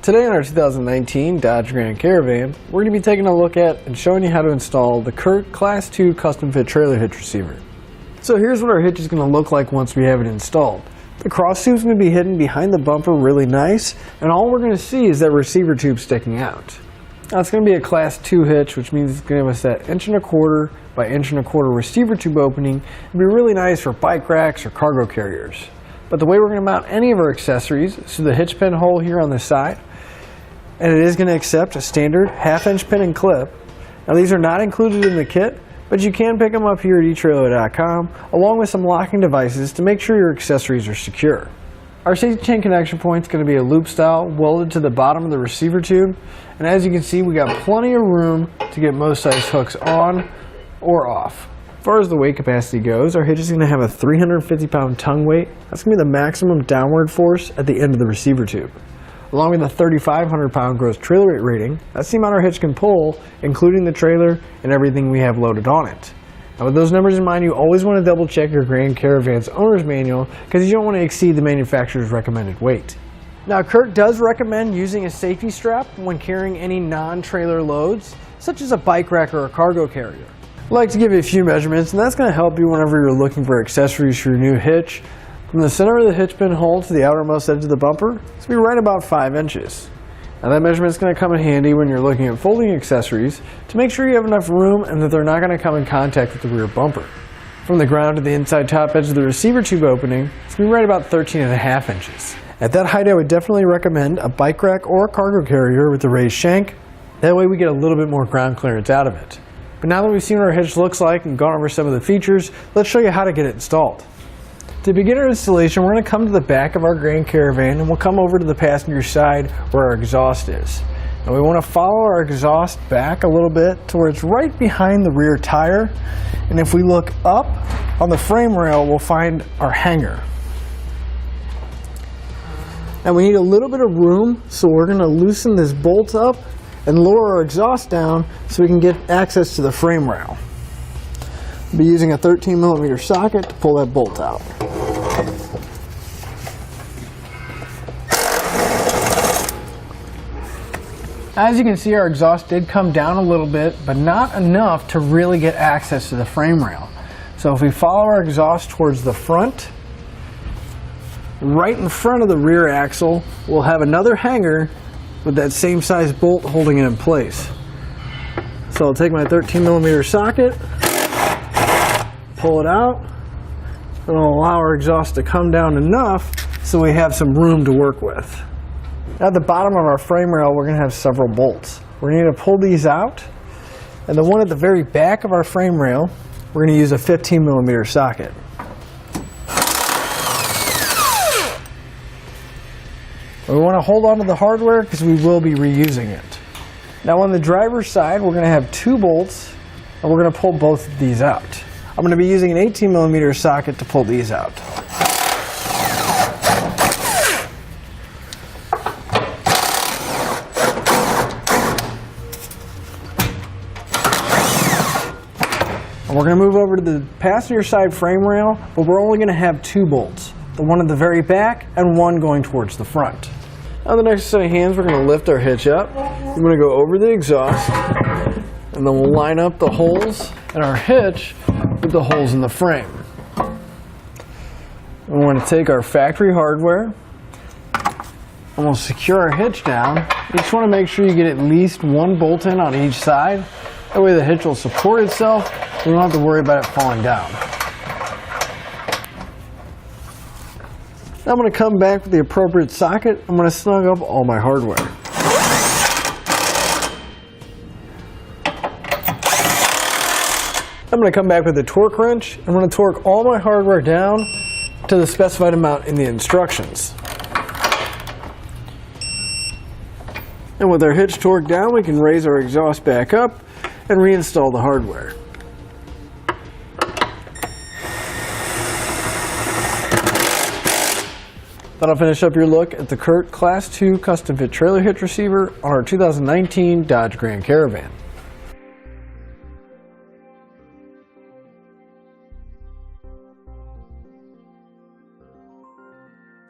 Today on our 2019 Dodge Grand Caravan, we're going to be taking a look at and showing you how to install the CURT Class 2 custom fit trailer hitch receiver. So here's what our hitch is going to look like once we have it installed. The cross tube is going to be hidden behind the bumper really nice, and all we're going to see is that receiver tube sticking out. Now it's going to be a Class 2 hitch, which means it's going to give us that 1¼ by 1¼ receiver tube opening. It'll be really nice for bike racks or cargo carriers. But the way we're going to mount any of our accessories is through the hitch pin hole here on the side, and it is going to accept a standard 1/2" pin and clip. Now these are not included in the kit, but you can pick them up here at etrailer.com along with some locking devices to make sure your accessories are secure. Our safety chain connection point is going to be a loop style welded to the bottom of the receiver tube, and as you can see we got plenty of room to get most size hooks on or off. As far as the weight capacity goes, our hitch is going to have a 350-pound tongue weight. That's going to be the maximum downward force at the end of the receiver tube. Along with a 3,500-pound gross trailer weight rating, that's the amount our hitch can pull, including the trailer and everything we have loaded on it. Now with those numbers in mind, you always want to double check your Grand Caravan's owner's manual because you don't want to exceed the manufacturer's recommended weight. Now CURT does recommend using a safety strap when carrying any non-trailer loads, such as a bike rack or a cargo carrier. I'd like to give you a few measurements, and that's going to help you whenever you're looking for accessories for your new hitch. From the center of the hitch pin hole to the outermost edge of the bumper, it's going to be right about 5 inches. Now that measurement is going to come in handy when you're looking at folding accessories to make sure you have enough room and that they're not going to come in contact with the rear bumper. From the ground to the inside top edge of the receiver tube opening, it's going to be right about 13.5 inches. At that height, I would definitely recommend a bike rack or a cargo carrier with a raised shank. That way we get a little bit more ground clearance out of it. But now that we've seen what our hitch looks like and gone over some of the features, let's show you how to get it installed. To begin our installation, we're going to come to the back of our Grand Caravan and we'll come over to the passenger side where our exhaust is. And we want to follow our exhaust back a little bit to where it's right behind the rear tire. And if we look up on the frame rail, we'll find our hanger. And we need a little bit of room, so we're going to loosen this bolt up and lower our exhaust down so we can get access to the frame rail. We'll be using a 13mm socket to pull that bolt out. As you can see, our exhaust did come down a little bit, but not enough to really get access to the frame rail. So if we follow our exhaust towards the front, right in front of the rear axle, we'll have another hanger with that same size bolt holding it in place. So I'll take my 13mm socket, pull it out, and I'll allow our exhaust to come down enough so we have some room to work with. At the bottom of our frame rail, we're going to have several bolts. We're going to pull these out, and the one at the very back of our frame rail, we're going to use a 15mm socket. We want to hold on to the hardware because we will be reusing it. Now on the driver's side, we're going to have 2 bolts, and we're going to pull both of these out. I'm going to be using an 18mm socket to pull these out. And we're going to move over to the passenger side frame rail, but we're only going to have 2 bolts. The one at the very back and one going towards the front. Now the next set of hands, we're going to lift our hitch up. We're going to go over the exhaust, and then we'll line up the holes in our hitch with the holes in the frame. We want to take our factory hardware and we'll secure our hitch down. You just want to make sure you get at least 1 bolt in on each side. That way the hitch will support itself. We don't have to worry about it falling down. Now I'm going to come back with the appropriate socket. I'm going to snug up all my hardware. I'm going to come back with a torque wrench. I'm going to torque all my hardware down to the specified amount in the instructions. And with our hitch torqued down, we can raise our exhaust back up and reinstall the hardware. That'll finish up your look at the CURT Class 2 custom fit trailer hitch receiver on our 2019 Dodge Grand Caravan.